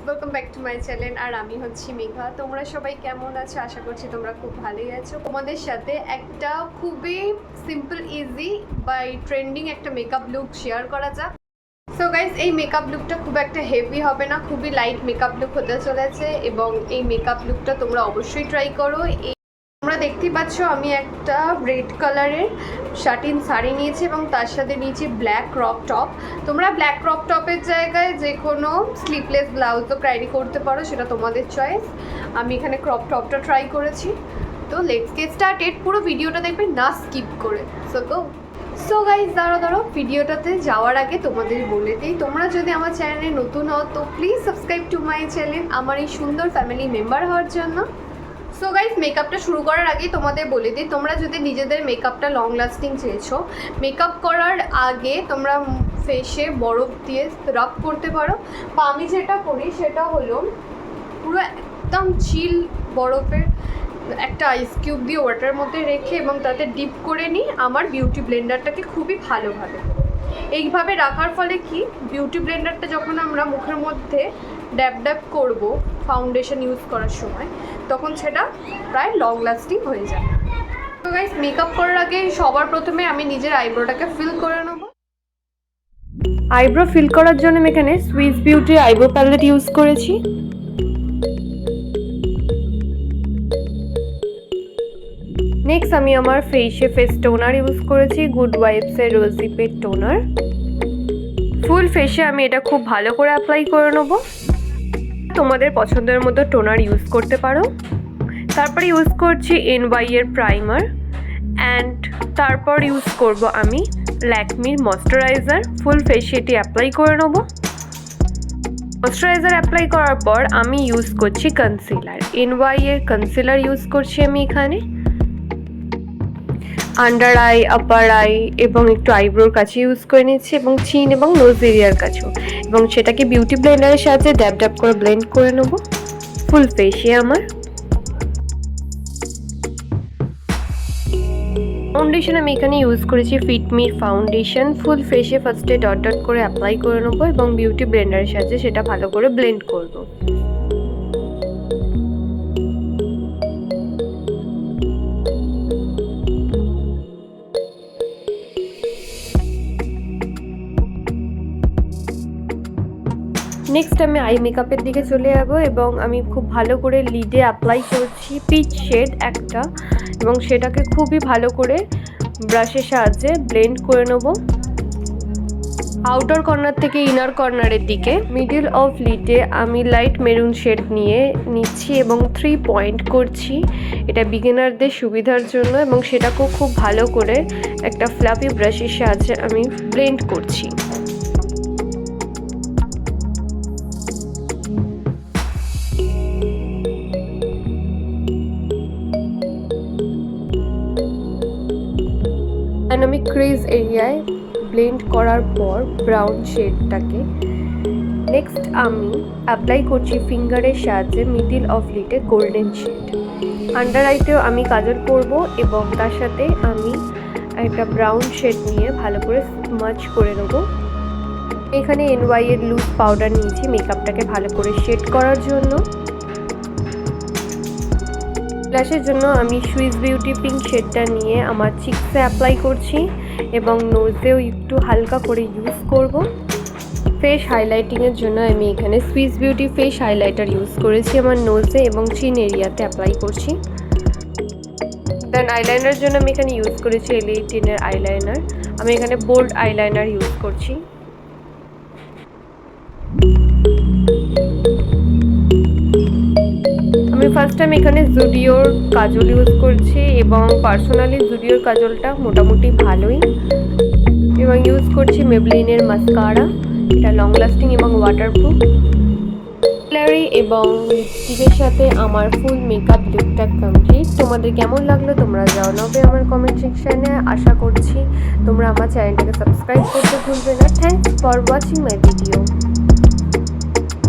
Welcome back to my channel. আর আমি হচ্ছি মেঘা। তোমরা সবাই কেমন আছো? আশা করছি তোমরা খুব ভালোই আছো। তোমাদের সাথে একটা খুবই সিম্পল ইজি বাই ট্রেন্ডিং একটা মেকআপ লুক শেয়ার করা যাক। সো গাইজ, এই মেকআপ লুকটা খুব একটা হেভি হবে না, খুবই লাইট মেকআপ লুক হতে চলেছে এবং এই মেকআপ লুকটা তোমরা অবশ্যই ট্রাই করো। তোমরা দেখতেই পাচ্ছ আমি একটা রেড কালারের শাটিন শাড়ি নিয়েছি এবং তার সাথে নিয়েছি ব্ল্যাক ক্রপ টপ। তোমরা ব্ল্যাক ক্রপ টপের জায়গায় যে কোনো স্লিভলেস ব্লাউজও ক্যারি করতে পারো, সেটা তোমাদের চয়েস। আমি এখানে ক্রপ টপটা ট্রাই করেছি। তো লেটস গেট স্টার্টেড। পুরো ভিডিওটা দেখবে না স্কিপ করে। সো গাইজ, দাঁড়ো ভিডিওটাতে যাওয়ার আগে তোমাদের বলে দিই, তোমরা যদি আমার চ্যানেলে নতুন হও তো please subscribe to my channel আমার এই সুন্দর ফ্যামিলি মেম্বার হওয়ার জন্য। সো গাইজ, মেকআপটা শুরু করার আগে তোমাদের বলে দিই, তোমরা যদি নিজেদের মেকআপটা লং লাস্টিং চেয়েছো, মেকআপ করার আগে তোমরা ফেসে বরফ দিয়ে রাব করতে পারো। বা আমি যেটা করি সেটা হলো পুরো একদম চিল বরফের একটা আইস কিউব দিয়ে ওয়াটার মধ্যে রেখে এবং তাতে ডিপ করে নিই আমার বিউটি ব্লেন্ডারটাকে খুবই ভালোভাবে। এইভাবে রাখার ফলে কি, বিউটি ব্লেন্ডারটা যখন আমরা মুখের মধ্যে ড্যাব করব ফাউন্ডেশন ইউজ করার সময়, তখন সেটা প্রায় লং লাস্টিং হয়ে যায়। তো গাইস, মেকআপ করার আগে সবার প্রথমে আমি নিজের আইব্রোটাকে ফিল করে নেব। আইব্রো ফিল করার জন্য আমি এখানে Swiss Beauty eyebrow palette use করেছি। নেক্সট আমি আমার ফেস টোনার ইউজ করেছি, গুড ওয়াইবসের রোজি পেট টোনার। ফুল ফেসে আমি এটা খুব ভালো করে অ্যাপ্লাই করে নেব। তোমাদের পছন্দের মতো টোনার ইউজ করতে পারো। তারপর ইউজ করছি NY এর প্রাইমার অ্যান্ড তারপর ইউজ করব আমি ল্যাকমির ময়শ্চারাইজার। ফুল ফেসে এটি অ্যাপ্লাই করে নেব। ময়শ্চারাইজার অ্যাপ্লাই করার পর আমি ইউজ করছি কনসিলার। NY এর কনসিলার ইউজ করছি আমি এখানে আন্ডার আই, আপার আই এবং একটু আইব্রোর কাছে ইউজ করে নিচ্ছি এবং চিন এবং নোজ এরিয়ার কাছেও, এবং সেটাকে বিউটি ব্লেন্ডারের সাহায্যে ড্যাব করে ব্লেন্ড করে নেব ফুল ফেসে আমার। ফাউন্ডেশন আমি এখানে ইউজ করেছি ফিটমির ফাউন্ডেশন। ফুল ফেসে ফার্স্টে ডট করে অ্যাপ্লাই করে নেবো এবং বিউটি ব্লেন্ডারের সাহায্যে সেটা ভালো করে ব্লেন্ড করব। নেক্সট আমি আই মেকআপের দিকে চলে যাব এবং আমি খুব ভালো করে লিডে অ্যাপ্লাই করছি পিচ শেড একটা, এবং সেটাকে খুবই ভালো করে ব্রাশের সাহায্যে ব্লেন্ড করে নেব আউটার কর্নার থেকে ইনার কর্নারের দিকে। মিডল অফ লিডে আমি লাইট মেরুন শেড নিয়ে নিচ্ছি এবং 3 পয়েন্ট করছি, এটা বিগিনারদের সুবিধার জন্য, এবং সেটাকেও খুব ভালো করে একটা ফ্লাপি ব্রাশের সাহায্যে আমি ব্লেন্ড করছি। আমি ক্রিজ এরিয়ায় ব্লেন্ড করার পর ব্রাউন শেডটাকে নেক্সট আমি অ্যাপ্লাই করছি ফিঙ্গারের সাহায্যে মিডল অফ লিডে গোল্ডেন শেড। আন্ডার আইতেও আমি কাজল করব এবং তার সাথে আমি একটা ব্রাউন শেড নিয়ে ভালো করে স্মাচ করে নেব। এখানে NY এর লুজ পাউডার নিয়েছি মেকআপটাকে ভালো করে শেড করার জন্য। ব্লাশের জন্য আমি সুইস বিউটি পিঙ্ক শেডটা নিয়ে আমার চিকসে অ্যাপ্লাই করছি এবং নোজেও একটু হালকা করে ইউজ করব। ফেস হাইলাইটিংয়ের জন্য আমি এখানে Swiss beauty face highlighter use করেছি আমার নোজে এবং চিন এরিয়াতে অ্যাপ্লাই করছি। দেন আইলাইনার জন্য আমি এখানে ইউজ করেছি L18 এর আইলাইনার। আমি এখানে বোল্ড আইলাইনার ইউজ করছি। আমি ফার্স্ট টাইম এখানে জুডিওর কাজল ইউজ করছি এবং পার্সোনালি জুডিওর কাজলটা মোটামুটি ভালোই, এবং ইউজ করছি মেবলিনের মাস্কারা, এটা লং লাস্টিং এবং ওয়াটারপ্রুফ। কালারি এবং লিপস্টিকের সাথে আমার ফুল মেকআপ লুকটা কমপ্লিট। তোমাদের কেমন লাগলো তোমরা জানাবে আমার কমেন্ট সেকশানে। আশা করছি তোমরা আমার চ্যানেলটাকে সাবস্ক্রাইব করতে ভুলবে না। Thanks for watching my video.